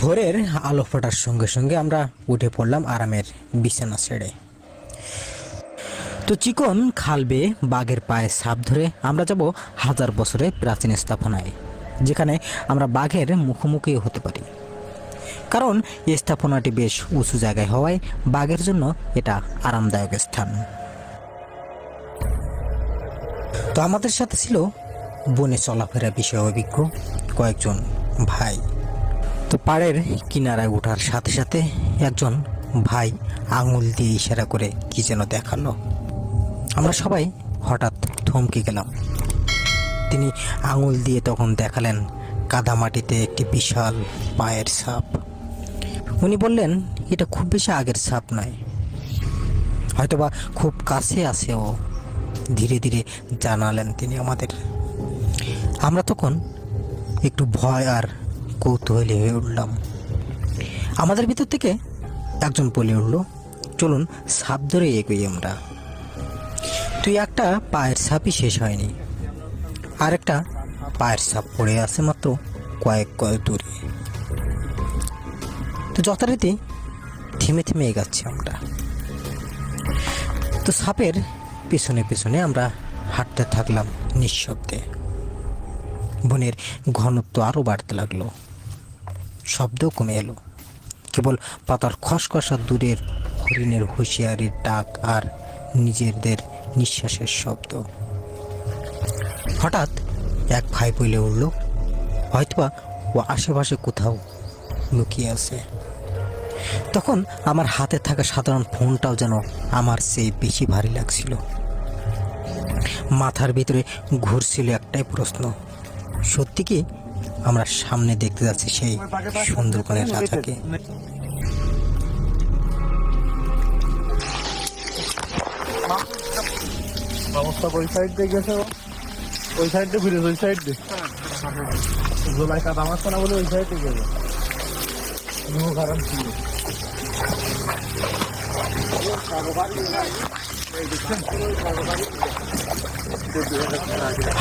ভোরের আলো ফোটার সঙ্গে সঙ্গে আমরা উঠে পড়লাম আরামের বিছানা ছেড়ে। তো চিকন খাল বেয়ে বাঘের পায়ে ছাপ ধরে আমরা যাব হাজার বছরের প্রাচীন স্থাপনায়, যেখানে আমরা বাঘের মুখোমুখি হতে পারি। কারণ এই স্থাপনাটি বেশ উঁচু জায়গায় হওয়ায় বাঘের জন্য এটা আরামদায়ক স্থান। তো আমাদের সাথে ছিল বনে চলাফেরা বিষয়ে অভিজ্ঞ কয়েকজন ভাই। তো পাড়ের কিনারায় ওঠার সাথে সাথে একজন ভাই আঙুল দিয়ে ইশারা করে কি যেন দেখালো। আমরা সবাই হঠাৎ থমকে গেলাম। তিনি আঙুল দিয়ে তখন দেখালেন কাদামাটিতে একটি বিশাল পায়ের ছাপ। উনি বললেন এটা খুব বেশি আগের ছাপ নয়, হয়তোবা খুব কাছে আছে ও। ধীরে ধীরে জানালেন তিনি আমাদের। আমরা তখন একটু ভয় আর কৌতূহলী হয়ে উঠলাম। আমাদের ভিতর থেকে একজন বলে উঠল, চলুন ছাপ ধরে এগোই আমরা। তুই একটা পায়ের ছাপই শেষ হয়নি, আর একটা পায়ের ছাপ পড়ে আছে মাত্র কয়েক দূরে। তো যথারীতি থেমে থেমে এগাচ্ছি আমরা। তো সাপের পেছনে পেছনে আমরা হাঁটতে থাকলাম নিঃশব্দে। বনের ঘনত্ব আরও বাড়তে লাগলো, শব্দও কমে এলো। কেবল পাতার খসখসা দূরের হরিণের হুঁশিয়ারির ডাক আর নিজেদের নিঃশ্বাসের শব্দ। হঠাৎ এক ভাই বলে উঠল, হয়তোবা ও আশেপাশে কোথাও লুকিয়ে আছে। তখন আমার হাতে থাকা সাধারণ ফোনটাও যেন আমার চেয়ে বেশি ভারী লাগছিল। মাথার ভিতরে ঘুরছিল একটাই প্রশ্ন, সত্যি কি আমরা সামনে দেখতে যাচ্ছি সেই সুন্দরবনের রাজাকে? অবস্থা ওই সাইড দিয়ে গেছে, ওই সাইড দিয়ে ঘুরে ওই সাইড দিয়ে জোলাই কাদা মারছে না বলে ওই সাইড দিয়ে গেছে। কারণ ছিল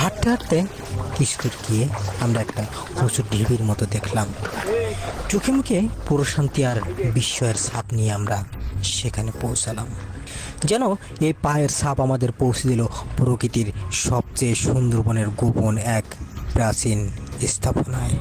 হাঁটতে হাঁটতে কিছুদূর গিয়ে আমরা একটা প্রচুর ঢিবির মতো দেখলাম। চোখে মুখে প্রশান্তি আর বিস্ময়ের ছাপ নিয়ে আমরা সেখানে পৌঁছালাম। যেন এই পায়ের ছাপ আমাদের পৌঁছে দিল প্রকৃতির সবচেয়ে সুন্দরবনের গোপন এক প্রাচীন স্থাপনায়।